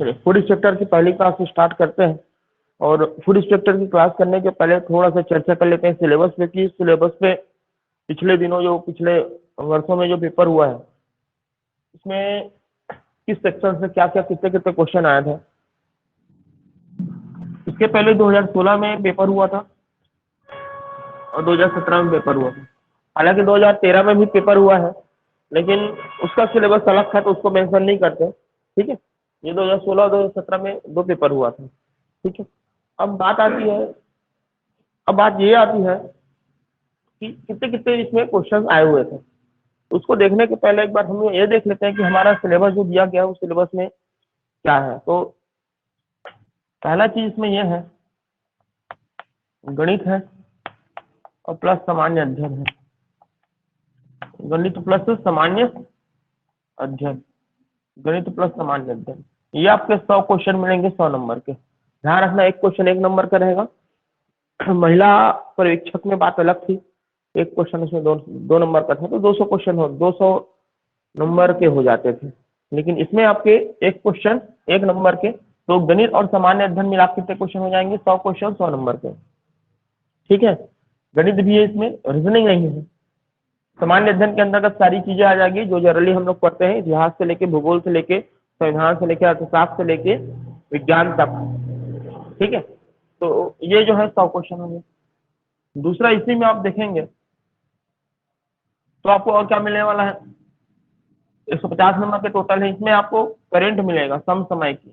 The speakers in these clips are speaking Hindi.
चलिए फूड इंस्पेक्टर की पहली क्लास स्टार्ट करते हैं। और फूड इंस्पेक्टर की क्लास करने के पहले थोड़ा सा चर्चा कर लेते हैं सिलेबस पे कि सिलेबस पे पिछले दिनों जो पिछले वर्षों में जो पेपर हुआ है उसमें किस सेक्शन से क्या क्या कितने कितने क्वेश्चन आए थे। इसके पहले 2016 में पेपर हुआ था और 2017 में पेपर हुआ था। हालांकि 2013 में भी पेपर हुआ है लेकिन उसका सिलेबस अलग था तो उसको मेंशन नहीं करते। ठीक है, ये 2016 और 2017 में दो पेपर हुआ था। ठीक है, अब बात आती है, अब बात ये आती है कि कितने कितने इसमें क्वेश्चन आए हुए थे। उसको देखने के पहले एक बार हम लोग ये देख लेते हैं कि हमारा सिलेबस जो दिया गया है उस सिलेबस में क्या है। तो पहला चीज इसमें यह है, गणित है और प्लस सामान्य अध्ययन है। गणित प्लस सामान्य अध्ययन, गणित प्लस सामान्य अध्ययन, ये आपके 100 क्वेश्चन मिलेंगे 100 नंबर के। ध्यान रखना, एक क्वेश्चन 1 नंबर का रहेगा। महिला पर्यवेक्षक में बात अलग थी, एक क्वेश्चन उसमें दो नंबर का था तो 200 क्वेश्चन हो 200 नंबर के हो जाते थे। लेकिन इसमें आपके एक क्वेश्चन 1 नंबर के, तो गणित और सामान्य अध्ययन मिला कितने क्वेश्चन हो जाएंगे, 100 क्वेश्चन 100 नंबर के। ठीक है, गणित भी है इसमें, रीजनिंग नहीं है। सामान्य अध्ययन के अंतर्गत सारी चीजें आ जाएगी जो जनरली हम लोग पढ़ते हैं, इतिहास से लेके, भूगोल से लेके, संविधान से लेके, अर्थशास्त्र से लेके विज्ञान तक। ठीक है, तो ये जो है 100 क्वेश्चन होंगे। दूसरा, इसी में आप देखेंगे तो आपको और क्या मिलने वाला है, 150 नंबर के टोटल है। इसमें आपको करंट मिलेगा, समसामयिक की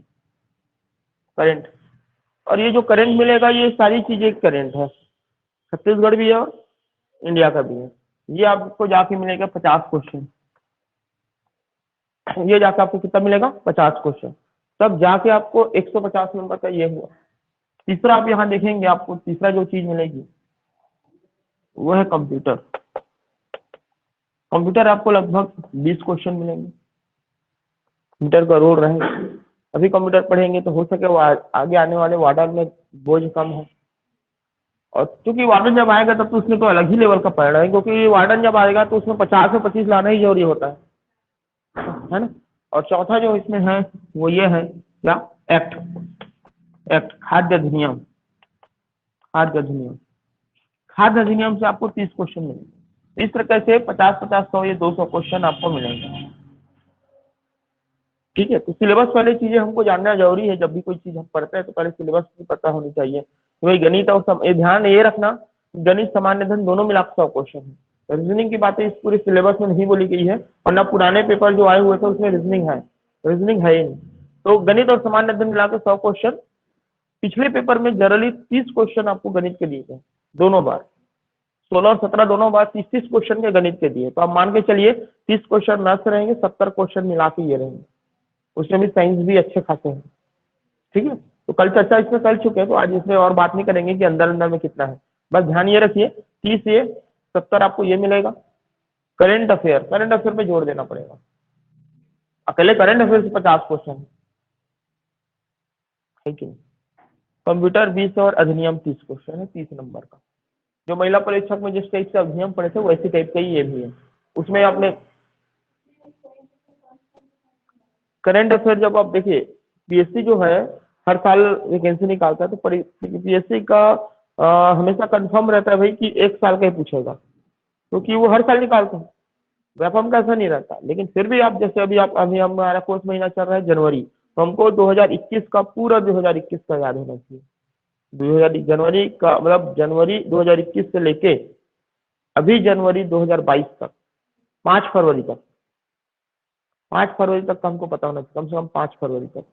करंट। और ये जो करंट मिलेगा ये सारी चीजें करंट है, छत्तीसगढ़ भी है और इंडिया का भी है। ये आपको जाके मिलेगा 50 क्वेश्चन, ये जाके आपको कितना मिलेगा 50 क्वेश्चन, तब जाके आपको 150 नंबर का ये हुआ। तीसरा आप यहाँ देखेंगे, आपको तीसरा जो चीज मिलेगी वो है कंप्यूटर। कंप्यूटर आपको लगभग 20 क्वेश्चन मिलेंगे, कंप्यूटर का रोल रहेगा। अभी कंप्यूटर पढ़ेंगे तो हो सके वो आगे आने वाले वार्डन में बोझ कम हो। और क्योंकि वार्डन जब आएगा तब तो उसमें तो अलग ही लेवल का पढ़ना है, क्योंकि वार्डन जब आएगा तो उसमें 50 से 25 लाना ही जरूरी होता है ना। और चौथा जो इसमें है वो ये है क्या, एक्ट, एक्ट खाद्य अधिनियम, खाद्य अधिनियम, खाद्य अधिनियम से आपको 30 क्वेश्चन मिलेंगे। इस तरह से 50-50-100 ये 200 क्वेश्चन आपको मिलेंगे। ठीक है, तो सिलेबस वाली चीजें हमको जानना जरूरी है। जब भी कोई चीज हम पढ़ते हैं तो पहले सिलेबस की पता होनी चाहिए। तो वही गणित और ध्यान ये रखना, गणित सामान्य अध्ययन दोनों मिला 100 क्वेश्चन है। रीजनिंग की बातें इस पूरे सिलेबस में नहीं बोली गई है, और ना पुराने पेपर जो आए हुए थे उसमें रीजनिंग है, रीजनिंग है ही नहीं। तो गणित और सामान्य अध्ययन मिलाकर 100 क्वेश्चन। पिछले पेपर में जनरली 30 क्वेश्चन आपको गणित के दिए थे, दोनों बार 16 और 17 दोनों बार 30-30 क्वेश्चन के गणित के दिए। तो आप मान के चलिए 30 क्वेश्चन मैथ्स रहेंगे, 70 क्वेश्चन मिला के ये रहेंगे। उसमें भी साइंस भी अच्छे खासे हैं। ठीक है, तो कल चर्चा इसमें कर चुके हैं, तो आज इसमें और बात नहीं करेंगे कि अंदर अंदर में कितना है। बस ध्यान ये रखिए 30 ये 70 आपको ये मिलेगा। करंट अफेयर, करंट अफेयर में जोड़ देना पड़ेगा, अकेले करंट अफेयर से 50 क्वेश्चन है कि नहीं। कंप्यूटर 20 और अधिनियम 30 क्वेश्चन है, 30 नंबर का। जो महिला परीक्षक में जिस टाइप से अधिनियम पढ़े थे वैसे टाइप का ही ये भी है। उसमें आपने करंट अफेयर जब आप देखिए, पीएससी जो है हर साल वैकेंसी निकालता है, तो पीएससी का हमेशा कंफर्म रहता है भाई कि 1 साल का ही पूछेगा, क्योंकि वो हर साल निकालते हैं, व्यापम का ऐसा नहीं रहता। लेकिन फिर भी आप जैसे अभी हमारा कोर्स महीना चल रहा है जनवरी, तो हमको 2021 का पूरा 2021 का याद होना चाहिए। 2000 जनवरी का मतलब जनवरी 2021 से लेके अभी जनवरी 2022 तक, 5 फरवरी तक, 5 फरवरी तक का हमको पता होना चाहिए, कम से कम 5 फरवरी तक।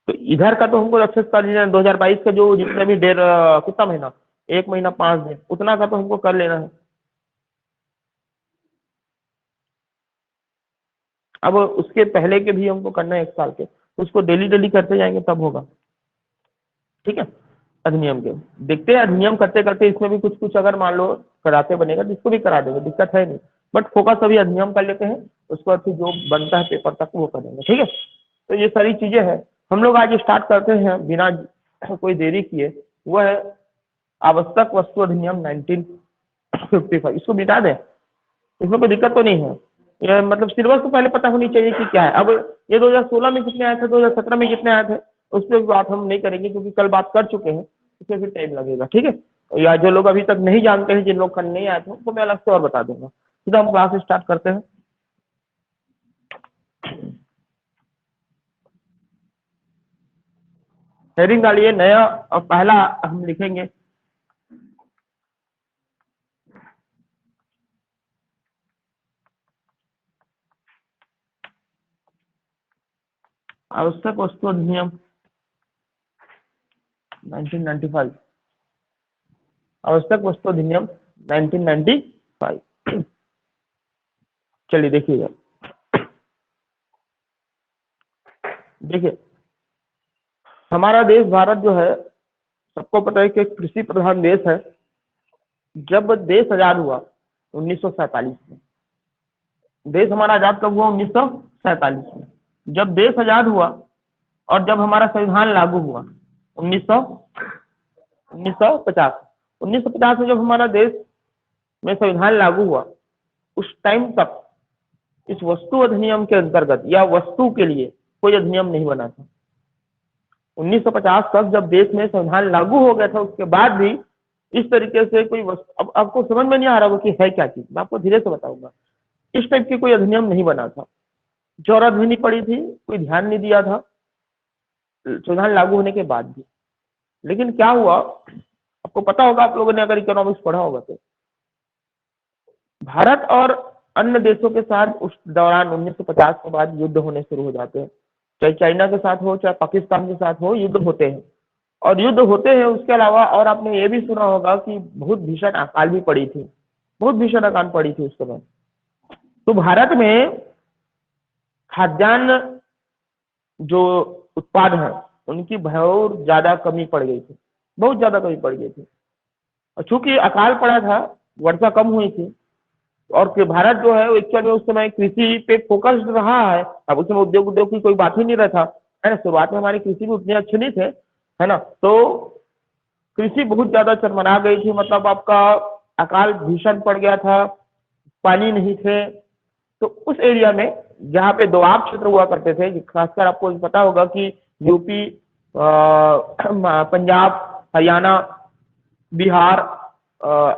तो इधर का तो हमको अच्छे से कर लेना है। 2022 का जो जितने भी डेढ़ कितना महीना, 1 महीना 5 दिन, उतना का तो हमको कर लेना है। अब उसके पहले के भी हमको करना है 1 साल के, उसको डेली डेली करते जाएंगे तब होगा। ठीक है, अधिनियम के देखते हैं, अधिनियम करते करते इसमें भी कुछ कुछ अगर मान लो कराते बनेगा तो इसको भी करा देंगे, दिक्कत है नहीं। बट फोकस अभी अधिनियम कर लेते हैं, उसके बाद फिर जो बनता है पेपर तक वो करेंगे। ठीक है, तो ये सारी चीजें हैं। हम लोग आज स्टार्ट करते हैं बिना कोई देरी किए, वो है आवश्यक वस्तु अधिनियम 1955। इसको मिटा दें, इसमें कोई दिक्कत तो नहीं है। ये मतलब सिलेबस तो पहले पता होनी चाहिए कि क्या है। अब ये 2016 में कितने आए थे, 2017 में कितने आए थे, उस पर बात हम नहीं करेंगे क्योंकि कल बात कर चुके हैं, उसमें फिर टाइम लगेगा। ठीक है, या जो लोग अभी तक नहीं जानते हैं, जिन लोग कल नहीं आए थे उनको मैं अलग से और बता दूंगा। सीधा हम क्लास स्टार्ट करते हैं। हेडिंग डालिए नया, और पहला हम लिखेंगे आवश्यक वस्तु अधिनियम 1995। आवश्यक वस्तु अधिनियम 1995। चलिए देखिएगा, देखिए हमारा देश भारत जो है, सबको पता है कि कृषि प्रधान देश है। जब देश आजाद हुआ 1947 में, देश हमारा आजाद कब हुआ, 1947 में। जब देश आजाद हुआ और जब हमारा संविधान लागू हुआ 1950, 1950 में जब हमारा देश में संविधान लागू हुआ, उस टाइम तक इस वस्तु अधिनियम के अंतर्गत या वस्तु के लिए कोई अधिनियम नहीं बना था। 1950 तक जब देश में संविधान लागू हो गया था, उसके बाद भी इस तरीके से कोई वस्तु, अब आपको समझ में नहीं आ रहा होगा कि है क्या चीज, मैं आपको धीरे से बताऊंगा। इस टाइप की कोई अधिनियम नहीं बना था, चौराध्वनि पड़ी थी, कोई ध्यान नहीं दिया था संविधान लागू होने के बाद भी। लेकिन क्या हुआ, आपको पता होगा, आप लोगों ने अगर इकोनॉमिक्स पढ़ा होगा तो भारत और अन्य देशों के साथ उस दौरान 1950 के बाद युद्ध होने शुरू हो जाते हैं। चाहे चाइना के साथ हो, चाहे पाकिस्तान के साथ हो, युद्ध होते हैं। और युद्ध होते हैं, उसके अलावा और आपने ये भी सुना होगा कि बहुत भीषण अकाल भी पड़ी थी, बहुत भीषण अकाल पड़ी थी उस समय। तो भारत में खाद्यान्न जो उत्पाद है उनकी बहुत ज्यादा कमी पड़ गई थी, बहुत ज्यादा कमी पड़ गई थी। और चूंकि अकाल पड़ा था, वर्षा कम हुई थी, और भारत जो है एक्चुअल में उस समय कृषि पे फोकस्ड रहा है। अब उस समय उद्योग की कोई बात ही नहीं रहा था, है ना। शुरुआत में हमारी कृषि भी उतनी अच्छी नहीं थे, है ना। तो कृषि बहुत ज्यादा चरमरा गई थी, मतलब आपका अकाल भीषण पड़ गया था, पानी नहीं थे। तो उस एरिया में जहाँ पे दोआब क्षेत्र हुआ करते थे, खासकर आपको पता होगा कि यूपी, पंजाब, हरियाणा, बिहार,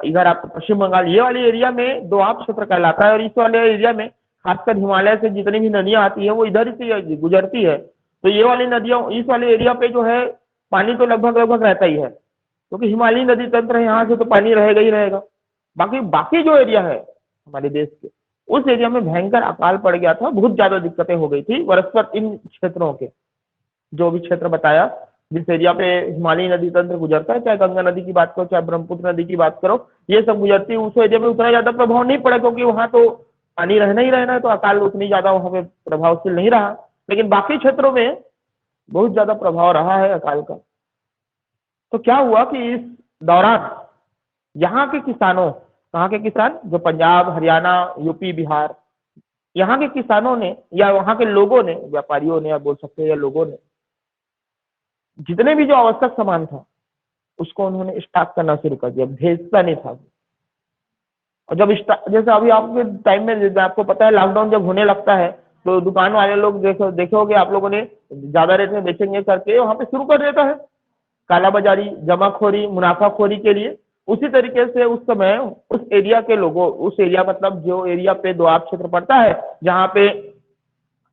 इधर आप पश्चिम बंगाल, ये वाले एरिया में दोआब क्षेत्र कहलाता है। और इस वाले एरिया में खासकर हिमालय से जितनी भी नदियां आती है वो इधर से गुजरती है। तो ये वाली नदियां, इस वाले एरिया पे जो है पानी तो लगभग लगभग रहता ही है, क्योंकि हिमालयी नदी तंत्र है, यहाँ से तो पानी रहेगा ही रहेगा। बाकी बाकी जो एरिया है हमारे देश के, उस एरिया में भयंकर अकाल पड़ गया था, बहुत ज्यादा दिक्कतें हो गई थी परस्पर। इन क्षेत्रों के जो भी क्षेत्र बताया, जिस एरिया पे हिमालयी नदी तंत्र गुजरता है, चाहे गंगा नदी की बात करो, चाहे ब्रह्मपुत्र नदी की बात करो, ये सब गुजरती है, उस एरिया में उतना ज्यादा प्रभाव नहीं पड़ा, क्योंकि वहां तो पानी रहना ही रहना है, तो अकाल उतनी ज्यादा वहां पे प्रभावशील नहीं रहा। लेकिन बाकी क्षेत्रों में बहुत ज्यादा प्रभाव रहा है अकाल का। तो क्या हुआ कि इस दौरान यहाँ के किसानों, कहाँ के किसान, जो पंजाब, हरियाणा, यूपी, बिहार, यहाँ के किसानों ने या वहां के लोगों ने, व्यापारियों ने, या बोल सकते हैं, या लोगों ने, जितने भी जो आवश्यक सामान था उसको उन्होंने स्टॉक करना शुरू कर दिया, भेजता नहीं था। और जब जैसे अभी आपके टाइम में आपको पता है, लॉकडाउन जब होने लगता है तो दुकान वाले लोग देखोगे आप लोगों ने, ज्यादा रेट में बेचेंगे करके वहां पे शुरू कर देता है कालाबाजारी, जमाखोरी, मुनाफाखोरी के लिए। उसी तरीके से उस समय उस एरिया के लोगों, उस एरिया मतलब जो एरिया पे दोआब क्षेत्र पड़ता है, जहाँ पे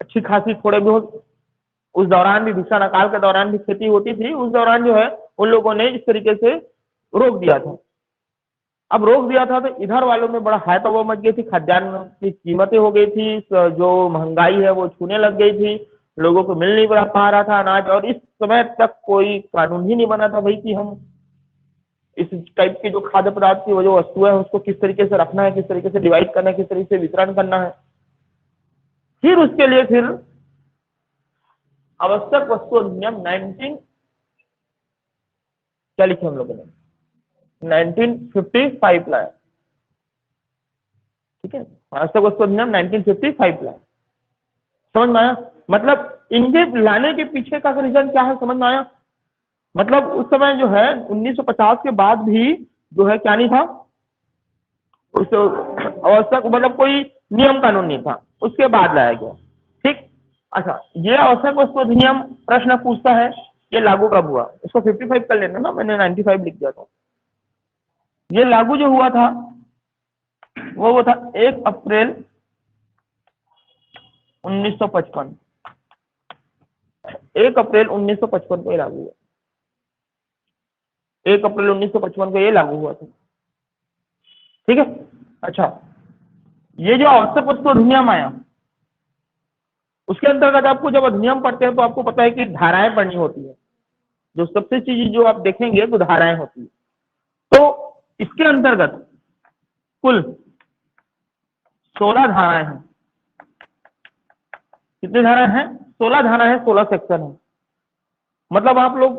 अच्छी खासी थोड़े बहुत उस दौरान भी, भीषण अकाल के दौरान भी खेती होती थी, उस दौरान जो है उन लोगों ने इस तरीके से रोक दिया था। अब रोक दिया था तो इधर वालों में बड़ा हाय तबाह मच गई थी, खाद्यान्न की कीमतें हो गई थी, जो महंगाई है वो छूने लग गई थी, लोगों को मिल नहीं पा रहा था अनाज। और इस समय तक कोई कानून ही नहीं बना था भाई कि हम इस टाइप के जो खाद्य पदार्थ की वो जो वस्तु है उसको किस तरीके से रखना है, किस तरीके से डिवाइड करना है, किस तरीके से वितरण करना है। फिर उसके लिए फिर आवश्यक वस्तु अधिनियम 19, क्या लिखे हम लोगों ने, 1955 लाया। ठीक है, आवश्यक वस्तु अधिनियम 1955 लाया। समझ में आया? मतलब इनके लाने के पीछे का रीजन क्या है, समझ में आया? मतलब उस समय जो है 1950 के बाद भी जो है क्या नहीं था, उस आवश्यक मतलब कोई नियम कानून नहीं था, उसके बाद लाया गया। ठीक। अच्छा, ये आवश्यक वस्तु अधिनियम प्रश्न पूछता है ये लागू कब हुआ, इसको 55 कर लेना ना, मैंने 95 लिख दिया था। ये लागू जो हुआ था वो था 1 अप्रैल 1955। 1 अप्रैल 1955 को ये लागू हुआ। 1 अप्रैल 1955 को ये लागू हुआ था। ठीक है। अच्छा, ये जो आवश्यक वस्तु अधिनियम आया उसके अंतर्गत आपको जब अधिनियम पढ़ते हैं तो आपको पता है कि धाराएं पढ़नी होती है। जो सबसे चीज जो आप देखेंगे तो धाराएं होती है। तो इसके अंतर्गत कुल 16 धाराएं हैं। कितनी धाराएं हैं? 16 धाराएं हैं, 16 सेक्शन है। मतलब आप लोग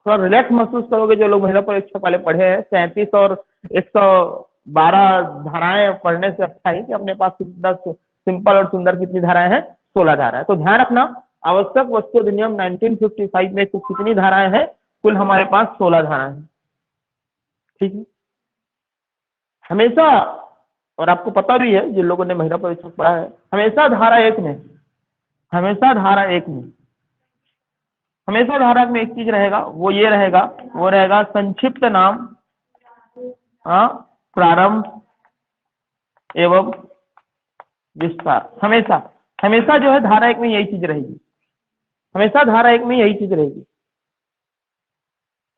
थोड़ा रिलैक्स महसूस करोगे जो लोग महिला परीक्षा पहले पढ़े हैं। 37 और 112 धाराएं पढ़ने से अच्छा है कि अपने पास कितना सिंपल और सुंदर कितनी धाराएं हैं? 16 धाराएं। तो ध्यान रखना, आवश्यक वस्तु अधिनियम 1955 में कितनी धाराएं हैं? कुल हमारे पास 16 धाराएं हैं। ठीक है। हमेशा, और आपको पता भी है जिन लोगों ने महिला परीक्षा पढ़ा है, हमेशा धारा एक में एक चीज रहेगा, वो ये रहेगा, वो रहेगा संक्षिप्त नाम, प्रारंभ एवं विस्तार। हमेशा जो है धारा एक में यही चीज रहेगी। हमेशा धारा एक में यही चीज रहेगी,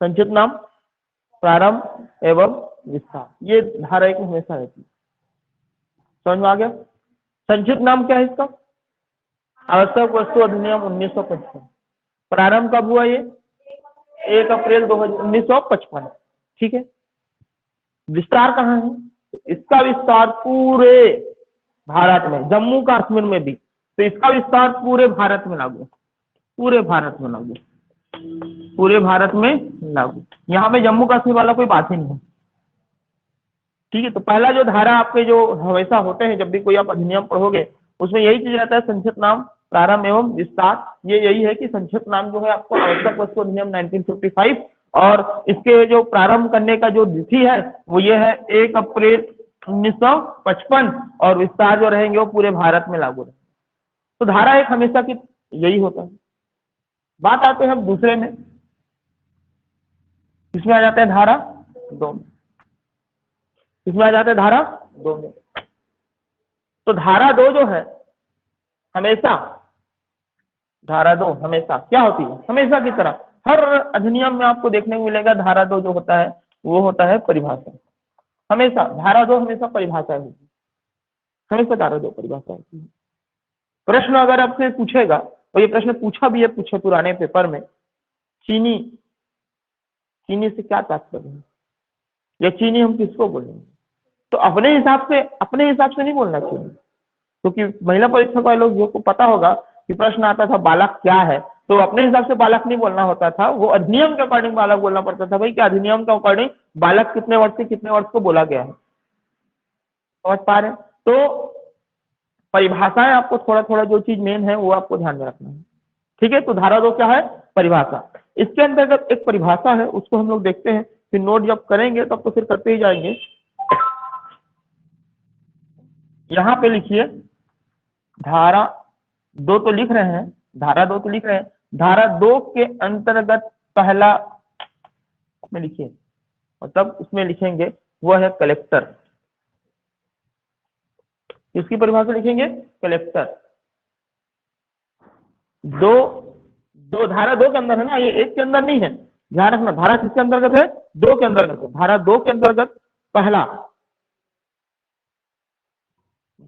संक्षिप्त नाम, प्रारंभ एवं विस्तार। ये धारा एक में हमेशा रहती है। समझ में आ गया? संक्षिप्त नाम क्या है इसका? आवश्यक वस्तु अधिनियम 1955। प्रारंभ कब हुआ? ये 1 अप्रैल 1955। ठीक है। विस्तार कहाँ है? इसका विस्तार पूरे भारत में, जम्मू कश्मीर में भी। तो इसका विस्तार पूरे भारत में लागू, पूरे भारत में लागू। यहाँ पे जम्मू कश्मीर वाला कोई बात ही नहीं है। ठीक है। तो पहला जो धारा आपके जो हमेशा होते हैं जब भी कोई आप अधिनियम पढ़ोगे उसमें यही चीज रहता है, संक्षिप्त नाम, प्रारंभ एवं विस्तार। ये यही है कि संक्षिप्त नाम जो है आपको आवश्यक वस्तु अधिनियम 1955, और इसके जो प्रारंभ करने का जो तिथि है वो ये है 1 अप्रैल 1955, और विस्तार जो रहेंगे वो पूरे भारत में लागू रहेंगे। तो धारा एक हमेशा की यही होता है। बात आते हैं हम दूसरे में, इसमें आ जाते हैं धारा 2 में। इसमें आ जाते हैं धारा 2 में। तो धारा 2 जो है हमेशा, धारा 2 हमेशा क्या होती है? हमेशा की तरह हर अधिनियम में आपको देखने को मिलेगा धारा 2 जो होता है वो होता है परिभाषा। हमेशा धारा 2 हमेशा परिभाषा होगी। हमेशा धारा 2 परिभाषा होती है। प्रश्न अगर आपसे पूछेगा, और ये प्रश्न पूछा भी है, पूछे पुराने पेपर में, चीनी से क्या तात्पर्य है, या चीनी हम किसको बोलेंगे? तो अपने हिसाब से नहीं बोलना चाहिए, क्योंकि महिला परीक्षा वाले लोग को पता होगा कि प्रश्न आता था बालक क्या है, तो अपने हिसाब से बालक नहीं बोलना होता था, वो अधिनियम के अकॉर्डिंग बालक बोलना पड़ता था। भाई क्या अधिनियम के अकॉर्डिंग बालक कितने वर्ष से कितने वर्ष को बोला गया है। समझ पा रहे हैं? तो परिभाषाएं आपको थोड़ा थोड़ा जो चीज मेन है वो आपको ध्यान में रखना है। ठीक है। तो धारा 2 क्या है? परिभाषा। इसके अंतर्गत एक परिभाषा है, उसको हम लोग देखते हैं, फिर नोट जब करेंगे तब तो फिर करते ही जाएंगे। यहाँ पे लिखिए धारा 2 तो लिख रहे हैं, धारा 2 के अंतर्गत पहला में लिखिए, मतलब उसमें लिखेंगे वो है कलेक्टर। किसकी परिभाषा लिखेंगे? कलेक्टर। धारा 2 के अंदर है ना, ये 1 के अंदर नहीं है। ध्यान रखना, धारा किसके अंतर्गत है? 2 के अंतर्गत है। धारा 2 के अंतर्गत पहला,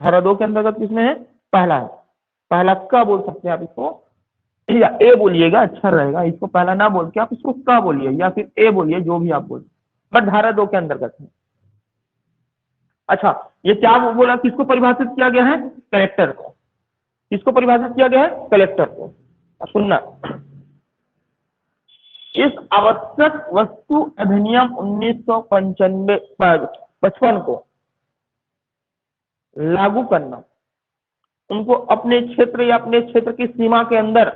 धारा 2 के अंतर्गत किसमें है? पहला है। पहला का बोल सकते हैं आप इसको, या ए बोलिएगा अच्छा रहेगा। इसको पहला ना बोल के आप इसको का बोलिए, या फिर ए बोलिए, जो भी आप बोलिए, बट धारा 2 के अंतर्गत है। अच्छा, ये क्या बोला, किसको परिभाषित किया गया है? कलेक्टर को। किसको परिभाषित किया गया है? कलेक्टर को। सुनना, इस आवश्यक वस्तु अधिनियम 1955 को लागू करना, उनको अपने क्षेत्र या अपने क्षेत्र की सीमा के अंदर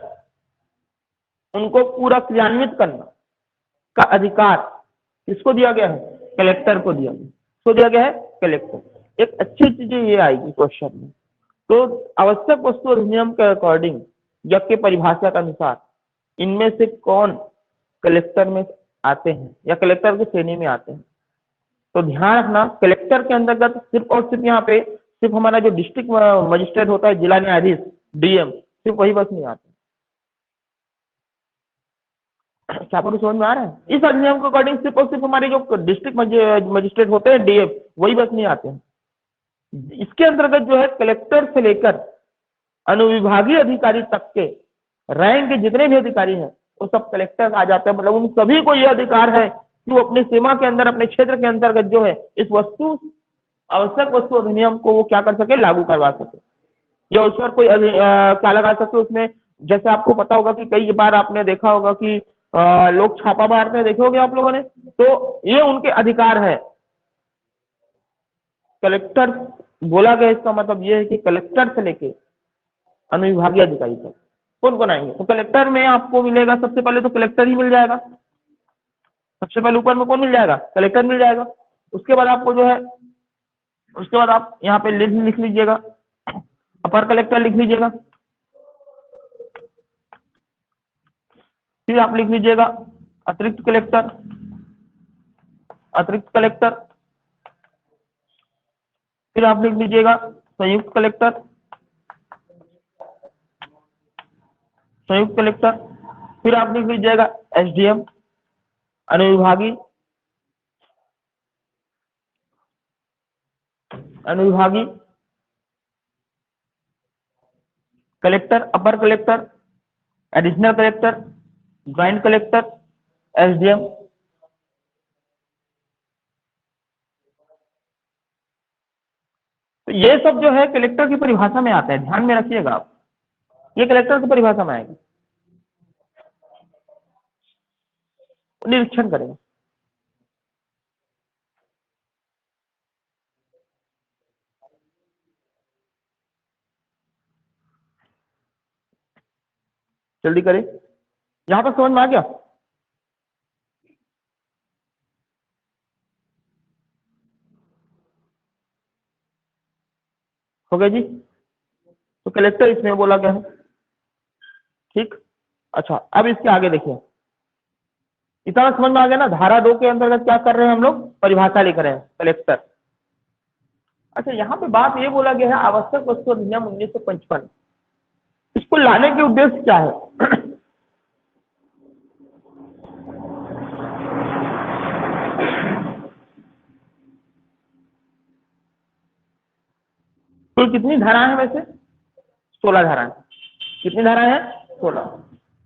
उनको पूरा क्रियान्वित करना का अधिकार किसको दिया गया है? कलेक्टर को दिया गया। किसको दिया गया है? कलेक्टर। एक अच्छी चीजें ये आएगी क्वेश्चन में। तो आवश्यक वस्तु अधिनियम के अकॉर्डिंग या के परिभाषा के अनुसार इनमें से कौन कलेक्टर में आते हैं या कलेक्टर की श्रेणी में आते हैं? तो ध्यान रखना, कलेक्टर के अंतर्गत सिर्फ और सिर्फ यहाँ पे सिर्फ हमारा जो डिस्ट्रिक्ट मजिस्ट्रेट होता है, जिला न्यायाधीश, डीएम, सिर्फ वही बस नहीं आते। क्या आपको समझ में आ रहा है? इस अधिनियम के अकॉर्डिंग सिर्फ और सिर्फ हमारे जो डिस्ट्रिक्ट मजिस्ट्रेट होते हैं, डीएम, वही बस नहीं आते हैं। इसके अंतर्गत जो है कलेक्टर से लेकर अनुविभागीय अधिकारी तक के रैंक के जितने भी अधिकारी हैं वो सब कलेक्टर आ जाते हैं। मतलब उन सभी को यह अधिकार है कि वो अपनी सीमा के अंदर, अपने क्षेत्र के अंतर्गत जो है इस आवश्यक वस्तु अधिनियम को वो क्या कर सके, लागू करवा सके, या उस पर कोई क्या लगा सके उसमें। जैसे आपको पता होगा कि कई बार आपने देखा होगा कि लोग छापा मारते हैं, देखे होंगे आप लोगों ने, तो ये उनके अधिकार है। कलेक्टर बोला गया, इसका मतलब ये है कि कलेक्टर से लेके अनुविभागीय अधिकारी तक कौन कौन आएंगे। तो कलेक्टर में आपको मिलेगा, सबसे पहले तो कलेक्टर ही मिल जाएगा, सबसे पहले ऊपर में कौन मिल जाएगा, कलेक्टर मिल जाएगा। उसके बाद आपको जो है, उसके बाद आप यहाँ पे लिख लीजिएगा, अपर कलेक्टर लिख लीजिएगा, फिर आप लिख लीजिएगा अतिरिक्त कलेक्टर, अतिरिक्त कलेक्टर, फिर आप लिख लीजिएगा संयुक्त कलेक्टर, संयुक्त कलेक्टर, फिर आप लिख लीजिएगा एसडीएम, अनुविभागीय, अनुविभागीय कलेक्टर, अपर collector, additional collector, joint collector, SDM. तो ये सब जो है कलेक्टर की परिभाषा में आता है, ध्यान में रखिएगा आप, ये कलेक्टर की परिभाषा में आएगा, निरीक्षण करेंगे। जल्दी करें, यहां तक समझ में आ गया? हो गया जी? तो कलेक्टर इसमें बोला गया है, ठीक। अच्छा, अब इसके आगे देखिए, इतना समझ में आ गया ना? धारा 2 के अंतर्गत क्या कर रहे हैं हम लोग, परिभाषा लिख रहे हैं कलेक्टर। अच्छा, यहाँ पे बात ये बोला गया है आवश्यक वस्तु अधिनियम 1955, इसको लाने के उद्देश्य क्या है? तो कितनी धाराएं हैं वैसे? 16 धाराएं। कितनी धाराएं हैं? 16।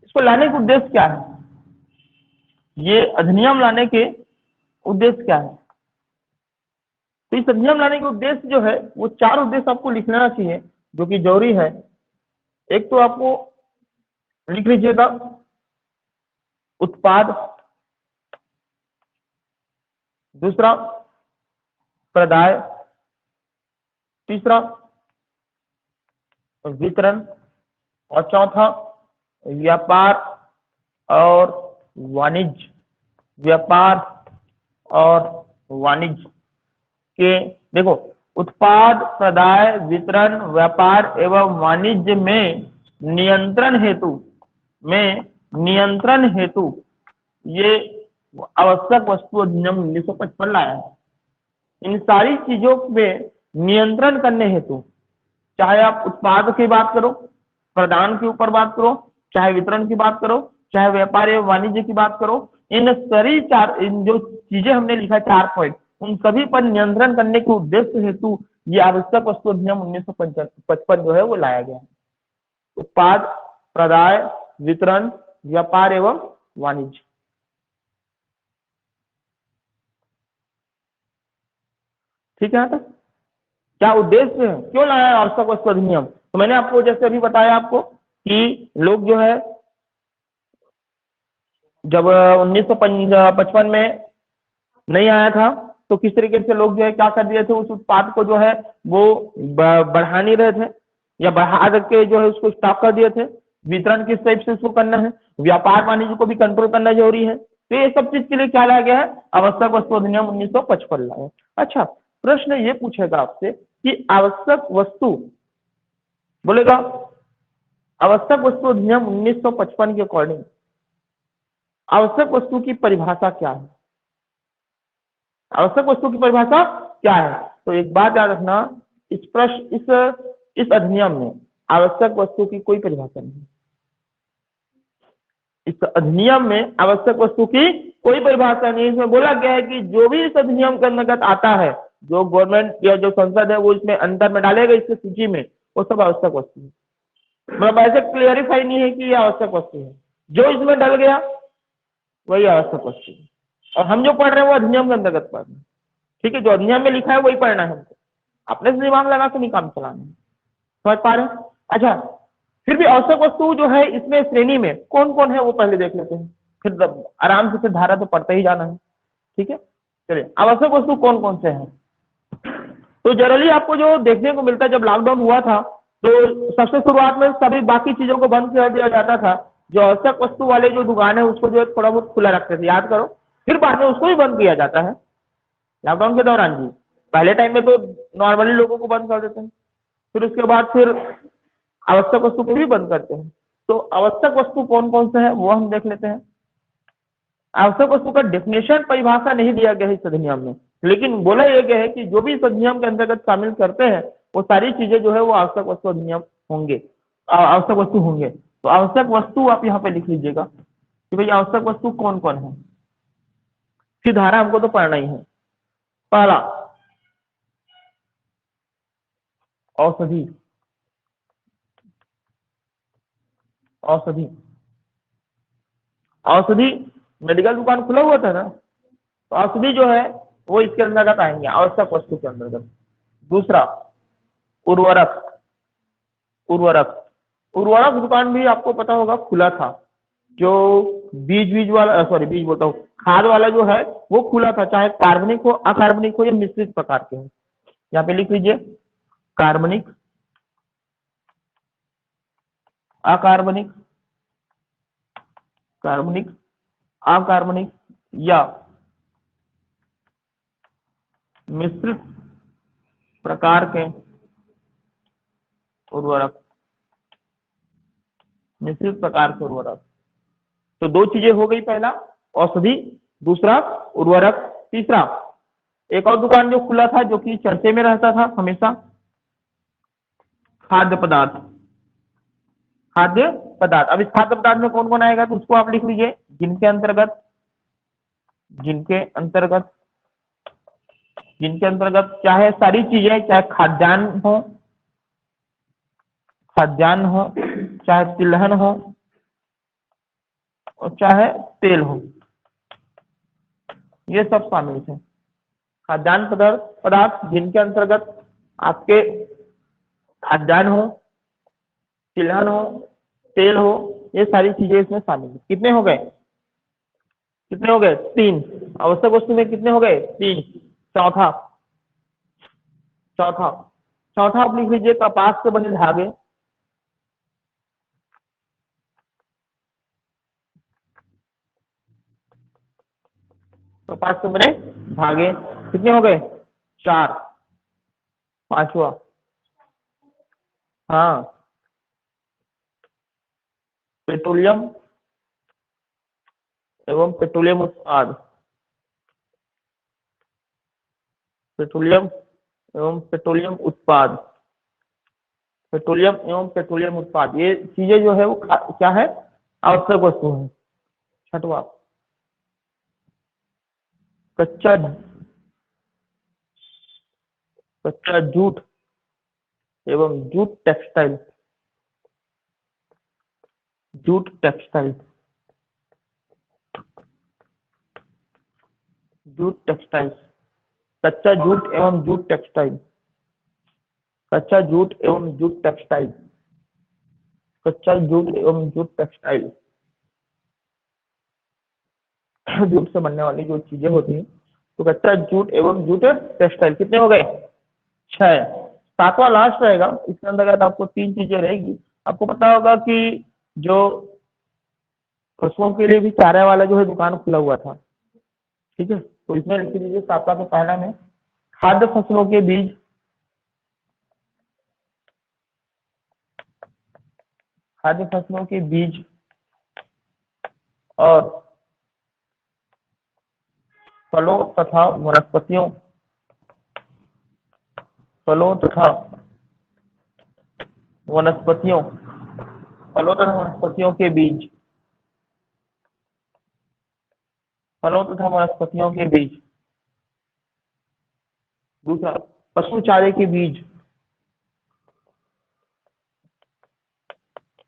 इसको लाने का उद्देश्य क्या है? ये अधिनियम लाने के उद्देश्य क्या है? तो इस अधिनियम लाने के उद्देश्य जो है वो 4 उद्देश्य आपको लिख लेना चाहिए, जो कि जरूरी है। एक तो आपको लिख लीजिएगा उत्पाद, दूसरा प्रदाय, तीसरा वितरण, और चौथा व्यापार और वाणिज्य। व्यापार और वाणिज्य के, देखो, उत्पाद, प्रदाय, वितरण, व्यापार एवं वाणिज्य में नियंत्रण हेतु ये आवश्यक वस्तु अधिनियम 1955 लाया है। इन सारी चीजों में नियंत्रण करने हेतु, चाहे आप उत्पाद की बात करो, प्रदान के ऊपर बात करो, चाहे वितरण की बात करो, चाहे व्यापार एवं वाणिज्य की बात करो, इन जो चीजें हमने लिखा 4 पॉइंट, उन सभी पर नियंत्रण करने के उद्देश्य हेतु ये आवश्यक वस्तु अधिनियम 1955 जो है वो लाया गया है। उत्पाद, प्रदाय, वितरण, व्यापार एवं वाणिज्य। ठीक है? तो क्या उद्देश्य है, क्यों लाया है आवश्यक वस्तु अधिनियम? तो मैंने आपको जैसे अभी बताया आपको कि लोग जो है जब 1955 में नहीं आया था तो किस तरीके से लोग जो है क्या कर दिए थे, उस उत्पाद को जो है वो बढ़ा नहीं रहे थे, या बढ़ा के जो है उसको स्टॉप कर दिए थे। वितरण किस टाइप से उसको करना है, व्यापार वाणिज्य को भी कंट्रोल करना जरूरी है। तो ये सब चीज के लिए क्या लाया गया है, आवश्यक वस्तु अधिनियम 1955 लाया है। अच्छा, प्रश्न ये पूछेगा आपसे कि आवश्यक वस्तु, बोलेगा आवश्यक वस्तु अधिनियम 1955 के अकॉर्डिंग आवश्यक वस्तु की परिभाषा क्या है, आवश्यक वस्तु की परिभाषा क्या है। तो एक बात याद रखना, इस प्रश्न इस अधिनियम में आवश्यक वस्तु की कोई परिभाषा नहीं। इस अधिनियम में आवश्यक वस्तु की कोई परिभाषा नहीं। इसमें बोला गया है कि जो भी इस अधिनियम के अंतर्गत आता है, जो गवर्नमेंट या जो संसद है वो इसमें अंतर में डालेगा इसकी सूची में, वो सब आवश्यक वस्तु है। मतलब ऐसे क्लियरिफाई नहीं है कि ये आवश्यक वस्तु है, जो इसमें डल गया वही आवश्यक वस्तु है। और हम जो पढ़ रहे हैं वो अधिनियम के अंतर्गत पढ़ रहे हैं, ठीक है। जो अधिनियम में लिखा है वही पढ़ना है हमको, अपने से दिमाग लगा के नहीं काम चलाना है। समझ पा रहे हैं? अच्छा, फिर भी आवश्यक वस्तु जो है इसमें श्रेणी में कौन कौन है वो पहले देख लेते हैं, फिर आराम से फिर धारा तो पढ़ते ही जाना है, ठीक है। चलिए, आवश्यक वस्तु कौन कौन से हैं। तो जनरली आपको जो देखने को मिलता है, जब लॉकडाउन हुआ था तो सबसे शुरुआत में सभी बाकी चीजों को बंद कर दिया जाता था, जो आवश्यक वस्तु वाले जो दुकान है उसको जो है थोड़ा बहुत खुला रखते थे, याद करो। फिर बाद में उसको भी बंद किया जाता है लॉकडाउन के दौरान जी। पहले टाइम में तो नॉर्मली लोगों को बंद कर देते हैं, फिर उसके बाद फिर आवश्यक वस्तु को भी बंद करते हैं। तो आवश्यक वस्तु कौन कौन से है वो हम देख लेते हैं। आवश्यक वस्तु का डेफिनेशन परिभाषा नहीं दिया गया है इस अधिनियम में, लेकिन बोला यह गया है कि जो भी इस अधिनियम के अंतर्गत शामिल करते हैं वो सारी चीजें जो है वो आवश्यक वस्तु अधिनियम होंगे, आवश्यक वस्तु होंगे। तो आवश्यक वस्तु आप यहाँ पे लिख लीजिएगा कि भाई आवश्यक वस्तु कौन कौन है। फिर धारा हमको तो पढ़ना ही है। पहला, औषधि, औषधि, औषधि मेडिकल दुकान खुला हुआ था ना, तो औषधि जो है वो इसके अंतर्गत आएंगे, आवश्यक वस्तु के अंतर्गत। दूसरा, उर्वरक, उर्वरक, उर्वरक दुकान भी आपको पता होगा खुला था। जो बीज वाला, सॉरी बीज बोलता हूँ, खाद वाला जो है वो खुला था, चाहे कार्बनिक हो, अकार्बनिक हो या मिश्रित प्रकार के हो। यहाँ पे लिख लीजिए कार्बनिक, अकार्बनिक, कार्बनिक, अकार्बनिक या मिश्रित प्रकार के उर्वरक, मिश्रित प्रकार के उर्वरक। तो दो चीजें हो गई, पहला औषधि, दूसरा उर्वरक। तीसरा, एक और दुकान जो खुला था जो कि चर्चे में रहता था हमेशा, खाद्य पदार्थ, खाद्य पदार्थ। अब इस खाद्य पदार्थ में कौन कौन आएगा तो उसको आप लिख लीजिए, जिनके अंतर्गत, जिनके अंतर्गत, जिनके अंतर्गत चाहे सारी चीजें, चाहे खाद्यान्न हो, खाद्यान्न हो, चाहे तिलहन हो और चाहे तेल हो, ये सब शामिल है। खाद्यान्न पदार्थ जिनके अंतर्गत आपके खाद्यान्न हो, तिलहन हो, तेल हो, ये सारी चीजें इसमें शामिल है। कितने हो गए, कितने हो गए? तीन। आवश्यक वस्तु में कितने हो गए? तीन। चौथा, चौथा, चौथा आप लिख लीजिए कपास से बने धागे, कपास से बने धागे। कितने हो गए? चार। पांचवा, हाँ, पेट्रोलियम एवं पेट्रोलियम उत्पाद, पेट्रोलियम एवं पेट्रोलियम उत्पाद, पेट्रोलियम एवं पेट्रोलियम उत्पाद, ये चीजें जो है वो क्या है? आवश्यक वस्तु है। छठवा, कच्चा, कच्चा जूट एवं jute textile, jute textile, jute textile, कच्चा जूट एवं जूट टेक्सटाइल, कच्चा जूट एवं जूट टेक्सटाइल, कच्चा जूट एवं जूट टेक्सटाइल, जूट से बनने वाली जो चीजें होती हैं, तो कच्चा जूट एवं जूट टेक्सटाइल। कितने हो गए? 6। सातवां लास्ट रहेगा, इसके अंतर्गत आपको तीन चीजें रहेगी। आपको पता होगा कि जो पशुओं के लिए भी चारा वाला जो है दुकान खुला हुआ था, ठीक है। तो इसमें लिख लीजिए सातवां, तो पहला में खाद्य फसलों के बीज, खाद्य फसलों के बीज और फलों तथा वनस्पतियों, फलों तथा वनस्पतियों, फलों तथा वनस्पतियों के बीज, फलों तथा वनस्पतियों के बीज। दूसरा, पशु चारे के बीज,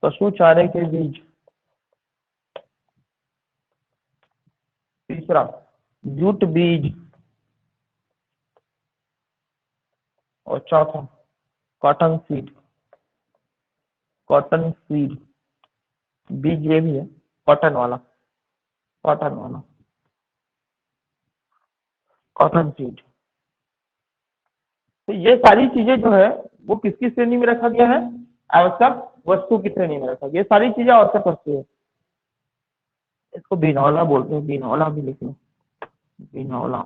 पशु चारे के बीज। तीसरा, जूट बीज। और चौथा, कॉटन सीड, कॉटन सीड बीज ये भी है, कॉटन वाला, कॉटन वाला, कॉटन सीड। तो ये सारी चीजें जो है वो किसकी श्रेणी में रखा गया है? आवश्यक वस्तु की श्रेणी में रखा गया। ये सारी चीजें आवश्यक वस्तु है। इसको बिनौला बोलते हैं, बिनौला भी लिख लो, बिनौला,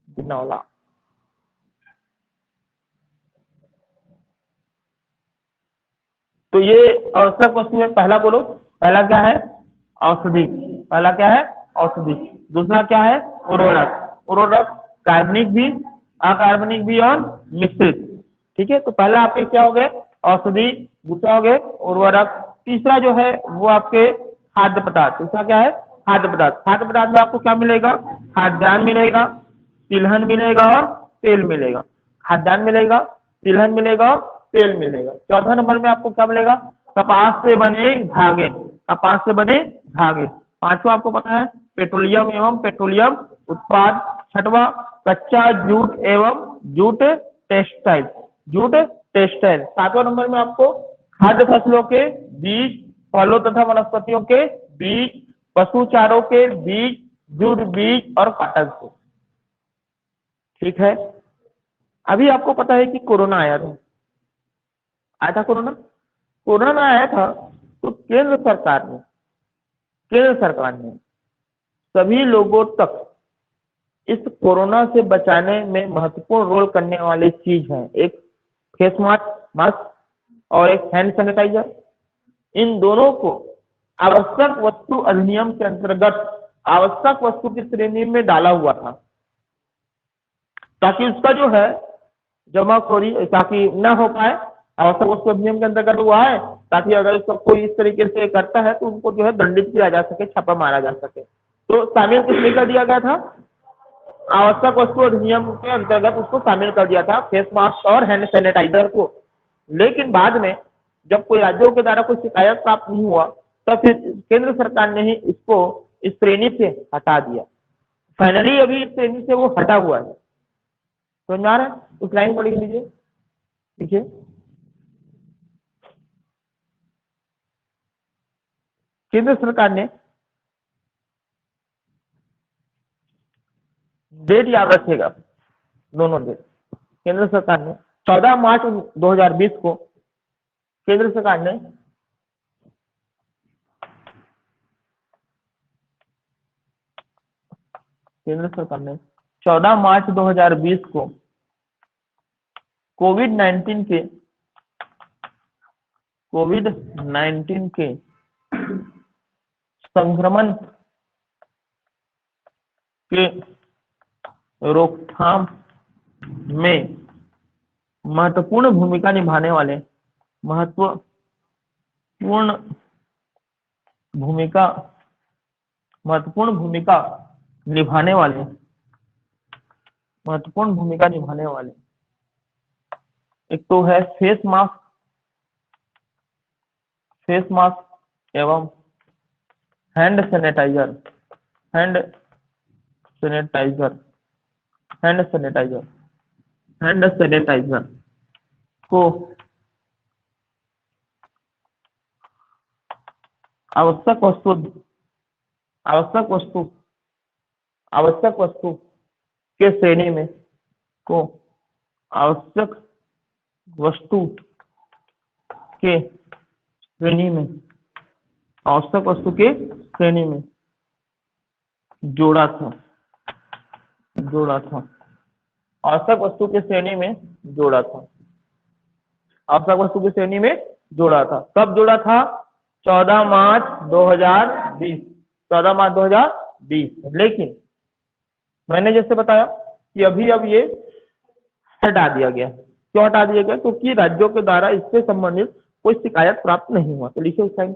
बिनौला। तो ये आवश्यक वस्तु है। पहला बोलो, पहला क्या है? औषधि। पहला क्या है? औषधि। दूसरा क्या है? उर्वरक। उर्वरक कार्बनिक भी, अकार्बनिक भी और मिश्रित। ठीक है, तो पहला आपके क्या हो गए? औषधि। दूसरा हो गए उर्वरक। तीसरा जो है वो आपके खाद्य पदार्थ। तीसरा क्या है? खाद्य पदार्थ। खाद्य पदार्थ में आपको क्या मिलेगा? खाद्यान्न मिलेगा, तिलहन मिलेगा और तेल मिलेगा। खाद्यान्न मिलेगा, तिलहन मिलेगा और तेल मिलेगा। चौथा नंबर में आपको क्या मिलेगा? कपास से बने धागे, कपास से बने धागे। पांचवा आपको पता है पेट्रोलियम एवं पेट्रोलियम उत्पाद। छठवा कच्चा जूट एवं जूट टेक्सटाइल, जूट टेक्सटाइल। सातवां नंबर में आपको खाद्य फसलों के बीज, फलों तथा वनस्पतियों के बीज, पशु चारों के बीज, जूट बीज और कॉटन से। ठीक है, अभी आपको पता है कि कोरोना आया था, आया था कोरोना। कोरोना आया था तो केंद्र सरकार ने सभी लोगों तक इस कोरोना से बचाने में महत्वपूर्ण रोल करने वाली चीज है एक फेस मास्क और एक हैंड सैनिटाइजर। इन दोनों को आवश्यक वस्तु अधिनियम के अंतर्गत आवश्यक वस्तु की श्रेणी में डाला हुआ था, ताकि उसका जो है जमाखोरी ताकि न हो पाए। आवश्यक वस्तु अधिनियम के अंतर्गत हुआ है ताकि अगर इसका कोई इस तरीके से करता है तो उनको जो है दंडित किया जा सके, छापा मारा जा सके। तो शामिल किसमें कर दिया गया था? आवश्यक वस्तु अधिनियम के अंतर्गत उसको शामिल कर दिया था, फेस मास्क और हैंड सैनिटाइजर को। लेकिन बाद में जब कोई राज्यों के द्वारा कोई शिकायत प्राप्त नहीं हुआ तो फिर केंद्र सरकार ने ही इसको इस श्रेणी से हटा दिया। फाइनली अभी इस श्रेणी से वो हटा हुआ है। समझ में आ रहा है? उस लाइन को लिख लीजिए, देखिए केंद्र सरकार ने डेट याद रखिएगा, दोनों डेट। केंद्र सरकार ने 14 मार्च 2020 को केंद्र सरकार ने केंद्र सरकार ने 14 मार्च 2020 को कोविड-19 के संक्रमण के रोकथाम में महत्वपूर्ण भूमिका निभाने वाले महत्वपूर्ण भूमिका निभाने वाले एक तो है फेस मास्क एवं हैंड सैनिटाइजर को आवश्यक वस्तु के श्रेणी में को आवश्यक वस्तु के श्रेणी में आवश्यक वस्तु के श्रेणी में जोड़ा था। आवश्यक वस्तु की श्रेणी में जोड़ा था, आवश्यक वस्तु की श्रेणी में जोड़ा था। कब जोड़ा था? 14 मार्च 2020, 14 मार्च 2020। लेकिन मैंने जैसे बताया कि अभी अब ये हटा दिया गया। क्यों हटा दिया गया? क्योंकि राज्यों के द्वारा इससे संबंधित कोई शिकायत प्राप्त नहीं हुआ। तो लिखिए उस टाइम,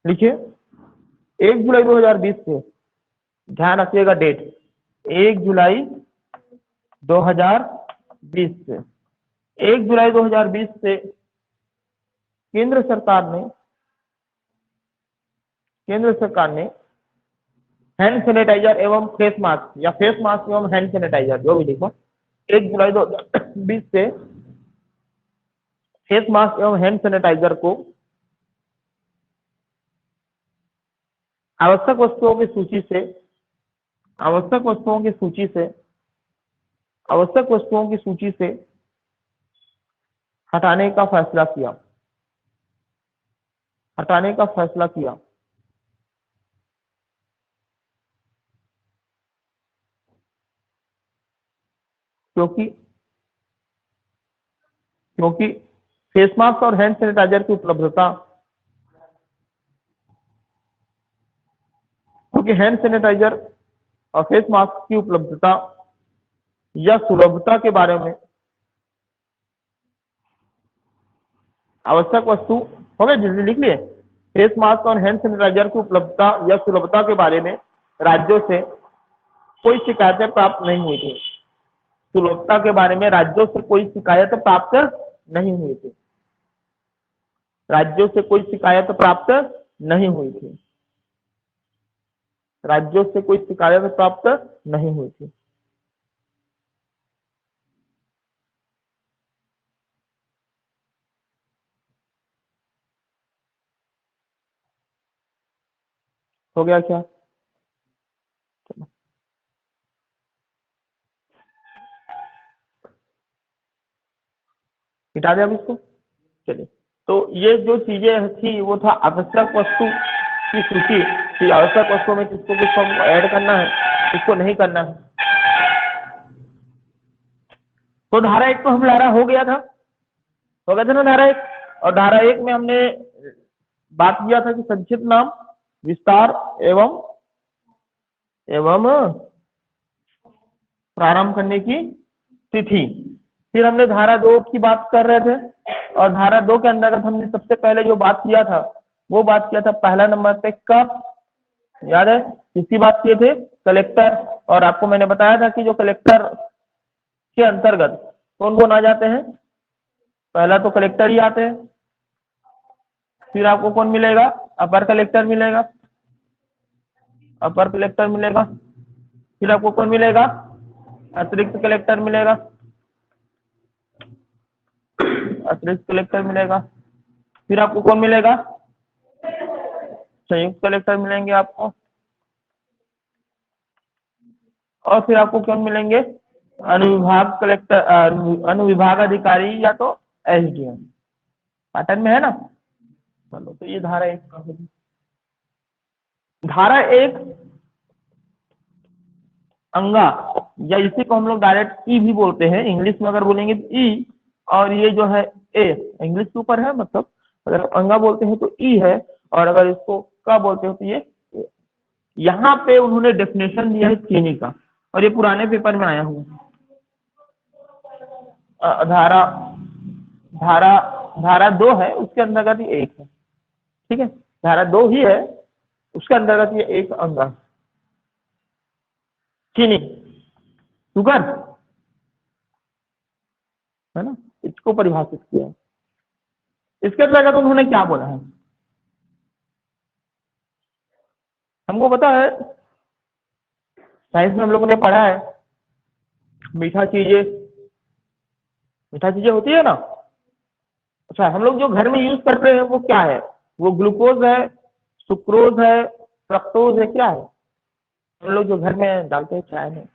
लिखिए 1 जुलाई 2020 से, ध्यान रखिएगा डेट, 1 जुलाई 2020 से, 1 जुलाई 2020 से केंद्र सरकार ने हैंड सैनिटाइजर एवं फेस मास्क या फेस मास्क एवं हैंड सैनिटाइजर, जो भी लिखो, 1 जुलाई 2020 से फेस मास्क एवं हैंड सैनिटाइजर को आवश्यक वस्तुओं की सूची से, आवश्यक वस्तुओं की सूची से, आवश्यक वस्तुओं की सूची से हटाने का फैसला किया, हटाने का फैसला किया। क्योंकि फेस मास्क और हैंड सैनिटाइजर की उपलब्धता, क्योंकि हैंड सैनिटाइजर और फेस मास्क की उपलब्धता या सुलभता के बारे में आवश्यक वस्तु हो गए, जल्दी लिख लिए। फेस मास्क और हैंड सैनिटाइजर की उपलब्धता या सुलभता के बारे में राज्यों से कोई शिकायतें प्राप्त नहीं हुई थी। सुलभता के बारे में राज्यों से कोई शिकायत प्राप्त नहीं हुई थी, राज्यों से कोई शिकायत प्राप्त नहीं हुई थी, राज्यों से कोई शिकायत प्राप्त नहीं हुई थी। हो गया क्या? मिटा दिया अब इसको। चलिए, तो ये जो चीजें थी वो था आवश्यक वस्तु की सूची कि आवश्यक वस्तुओं में किसको किसको ऐड करना है, किसको नहीं करना है। तो धारा 1 तो हमारा हो गया था, हो गया था ना धारा 1। और धारा 1 में हमने बात किया था कि संक्षिप्त नाम, विस्तार एवं प्रारंभ करने की तिथि। फिर हमने धारा 2 की बात कर रहे थे, और धारा 2 के अंतर्गत हमने सबसे पहले जो बात किया था वो बात किया था पहला नंबर पे कब, याद है किसकी बात किए थे? कलेक्टर। और आपको मैंने बताया था कि जो कलेक्टर के अंतर्गत कौन कौन आ जाते हैं? पहला तो कलेक्टर ही आते हैं, फिर आपको कौन मिलेगा? अपर कलेक्टर मिलेगा, अपर कलेक्टर मिलेगा, फिर आपको कौन मिलेगा? अतिरिक्त कलेक्टर मिलेगा, अतिरिक्त कलेक्टर मिलेगा, फिर आपको कौन मिलेगा? संयुक्त कलेक्टर मिलेंगे आपको, और फिर आपको कौन मिलेंगे? अनुविभाग कलेक्टर, अनुविभाग अधिकारी या तो एसडीएम। पैटर्न में है ना? चलो, तो ये धारा 1 का। धारा 1 अंगा, या इसी को हम लोग डायरेक्ट ई भी बोलते हैं, इंग्लिश में अगर बोलेंगे तो ई, और ये जो है ए, इंग्लिश के ऊपर है, मतलब अगर अंगा बोलते हैं तो ई है, और अगर इसको का बोलते हो तो ये। यहाँ पे उन्होंने डेफिनेशन दिया है चीनी का, और ये पुराने पेपर में आया हुआ है। धारा धारा धारा 2 है, उसके अंतर्गत ये 1 है, ठीक है। धारा 2 ही है, उसके अंतर्गत ये 1 अंगा, चीनी, शुगर, है ना, इसको परिभाषित किया है। इसके अंतर्गत उन्होंने क्या बोला है हमको पता है, साइंस में हम लोगों ने पढ़ा है, मीठा चीजें, मीठा चीजें होती है ना। अच्छा, हम लोग जो घर में यूज करते हैं वो क्या है? वो ग्लूकोज है, सुक्रोज है, फ्रक्टोज है, क्या है? हम लोग जो घर में डालते हैं चाय में,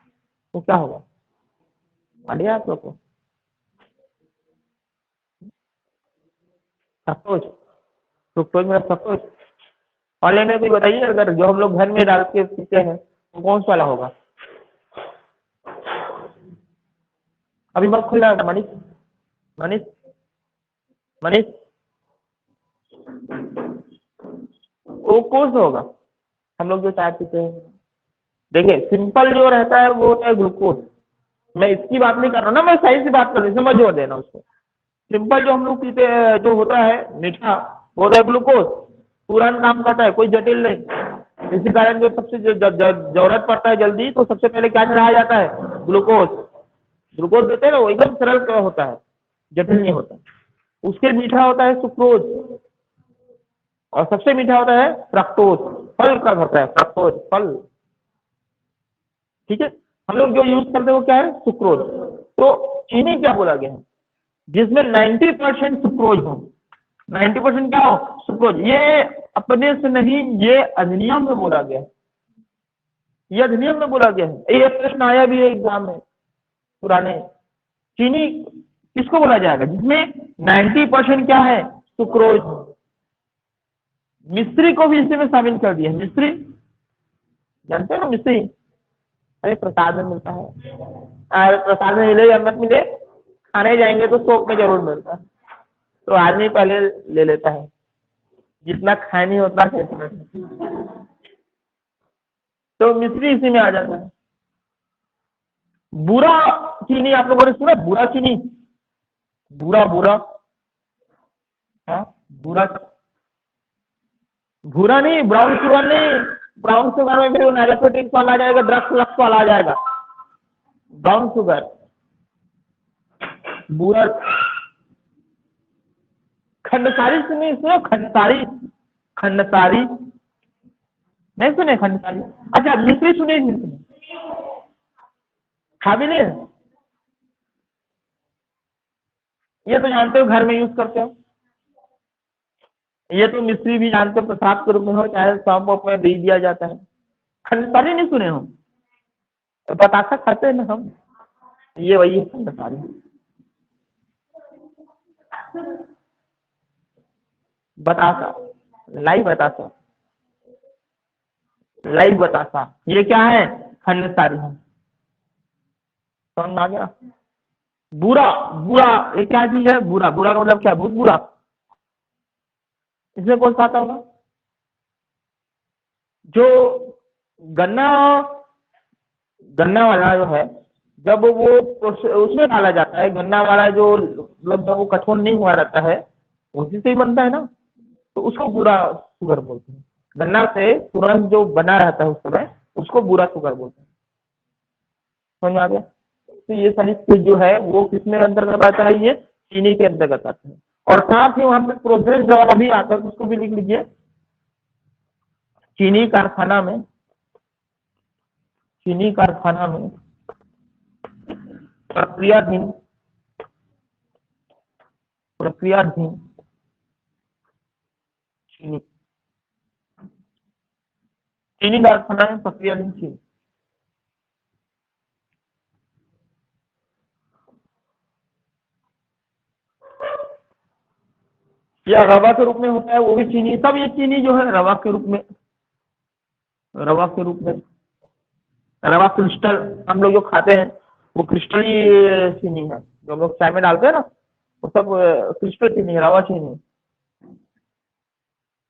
तो क्या होगा? आइडिया आप लोग को? फ्रक्टोज, फ्रुक्टोज में फ्रक्टोज। ऑनलाइन में भी बताइए, अगर जो हम लोग घर में डाल के पीते हैं तो कौन सा वाला होगा? अभी मत खुल रहा मनीष, मनीष, मनीष, वो कोर्स होगा। हम लोग जो चाय पीते हैं, देखिए सिंपल जो रहता है वो है ग्लूकोज। मैं इसकी बात नहीं कर रहा हूँ ना, मैं सही से बात कर रही हूँ, समझ जोर देना उसको। सिंपल जो हम लोग पीते हैं जो होता है मीठा, वो होता है ग्लूकोज, तुरंत काम करता है, कोई जटिल नहीं। इसी कारण जो सबसे जरूरत पड़ता है जल्दी, तो सबसे पहले क्या चढ़ाया जाता है? ग्लूकोज। ग्लूकोज देते हैं ना, वो एकदम सरल होता है, जटिल नहीं होता। उसके मीठा होता है सुक्रोज, और सबसे मीठा होता है फ्रक्टोज, फल का होता है फ्रक्टोज, फल। ठीक है, हम लोग जो यूज करते हैं वो क्या है? सुक्रोज। तो चीनी क्या बोला गया है? जिसमें 90% सुक्रोज हो। 90% क्या हो? सुक्रोज। ये अपने से नहीं, ये अधिनियम में बोला गया है, ये अधिनियम में बोला गया है। ये प्रश्न आया भी है एग्जाम में पुराने। चीनी किसको बोला जाएगा? जिसमें 90% क्या है? सुक्रोज। मिश्री को भी इसी में शामिल कर दिया। मिश्री जानते हो मिश्री? अरे प्रसाद में मिलता है, अरे प्रसाद में मिले या मत मिले, खाने जाएंगे तो शौक में जरूर मिलता है। तो आदमी पहले ले लेता है, जितना खाए नहीं उतना कहता है। तो मिश्री इसी में आ जाता है। बुरा चीनी आप लोगों ने सुना? बुरा चीनी, बुरा बुरा, हाँ बुरा, भूरा नहीं, ब्राउन शुगर नहीं। ब्राउन शुगर में फिर नाइट्रोटिक वाला आ जाएगा, ड्रग्स लक्स वाला आ जाएगा। ब्राउन शुगर, बुरा। खंडसारी सुनी? सुनो खंडसारी, खंडसारी नहीं सुने? खंडसारी, अच्छा मिश्री सुने? खा भी नहीं? ये तो जानते हो घर में यूज करते हो। ये तो मिश्री भी जानते हो, प्रसाद के रूप में हो, चाहे शाम को में दे दिया जाता है। खंडसारी नहीं सुने हो? बतासा खाते हैं ना हम, ये वही है खंडसारी। बतासा, लाइव बतासा, लाइव बतासा, ये क्या है? खंडसारी है। समझ आ गया? बुरा, बुरा ये क्या चीज है? बुरा, बुरा का मतलब क्या? बहुत बुरा। इसमें कौन सा आता होगा? जो गन्ना, गन्ना वाला जो है, जब वो उसमें डाला जाता है, गन्ना वाला जो मतलब जब वो कठोर नहीं हुआ रहता है, उसी से ही बनता है ना, तो उसको बुरा शुगर बोलते हैं। गन्ना से तुरंत जो बना रहता है उस समय, उसको बुरा शुगर बोलते हैं। समझ आ गया? तो ये सारी चीज जो है वो किसमें अंतर्गत आता है? ये चीनी के अंतर्गत आता है। और साथ ही वहां पे प्रोसेस जो अभी आता है उसको भी लिख लीजिए। चीनी कारखाना में, चीनी कारखाना में प्रक्रियाधीन, प्रक्रियाधीन चीनी, चीनी कारखाना में प्रक्रियाधीन चीनी। या रवा के रूप में होता है वो भी चीनी। सब ये चीनी जो है रवा के रूप में, रवा के रूप में, रवा क्रिस्टल हम लोग जो खाते हैं वो क्रिस्टल ही चीनी है, जो हम लोग चाय में डालते हैं ना, वो सब क्रिस्टल चीनी है, रवा चीनी।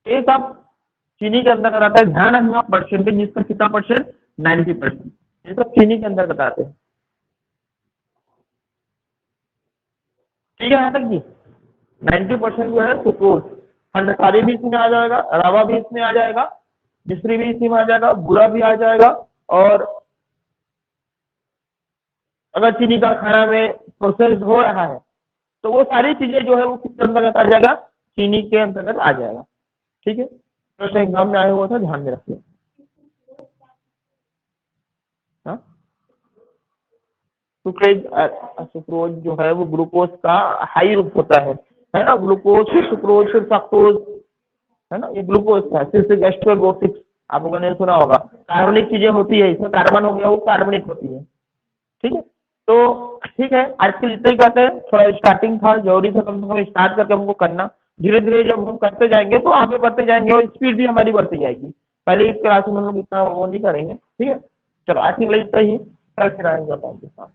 ये सब चीनी के अंदर आता है। ध्यान रखना परसेंटेज इसका कितना परसेंट? 90%। ये सब चीनी के अंदर आते हैं। ठीक है, यहाँ तक जी। 90% जो है सुक्रोज, खंडसारी भी इसमें आ जाएगा, रवा भी इसमें आ जाएगा, मिश्री भी इसमें आ जाएगा, बुरा भी आ जाएगा। और अगर चीनी कारखाना में प्रोसेस हो रहा है तो वो सारी चीजें जो है वो किसके अंतर्गत आ जाएगा? चीनी के अंतर्गत आ जाएगा। ठीक है, प्रश्न एग्जाम में आया हुआ था, ध्यान में रखिए। हाँ, सुक्रोज, सुक्रोज जो है वो ग्लूकोज का हाई रूप होता है ना? ग्लूकोज फिर सुक्रोज फिर फ्रक्टोज, है ना? ये ग्लूकोज का सिर्फ एस्टर गोसिक्स आप लोगों ने सुना होगा। कार्बनिक चीजें होती है, इसमें कार्बन हो गया, वो कार्बनिक होती है। ठीक है, तो ठीक है, आज के लिए इतना ही कहते हैं। थोड़ा स्टार्टिंग था, जरूरी था कम से कम स्टार्ट करके हमको करना। धीरे धीरे जब हम करते जाएंगे तो आगे बढ़ते जाएंगे और स्पीड भी हमारी बढ़ती जाएगी। पहले इस क्लास में हम लोग इतना वो नहीं करेंगे। ठीक है, चलो आज के लिए इतना ही, कल फिर आएंगे आपके साथ।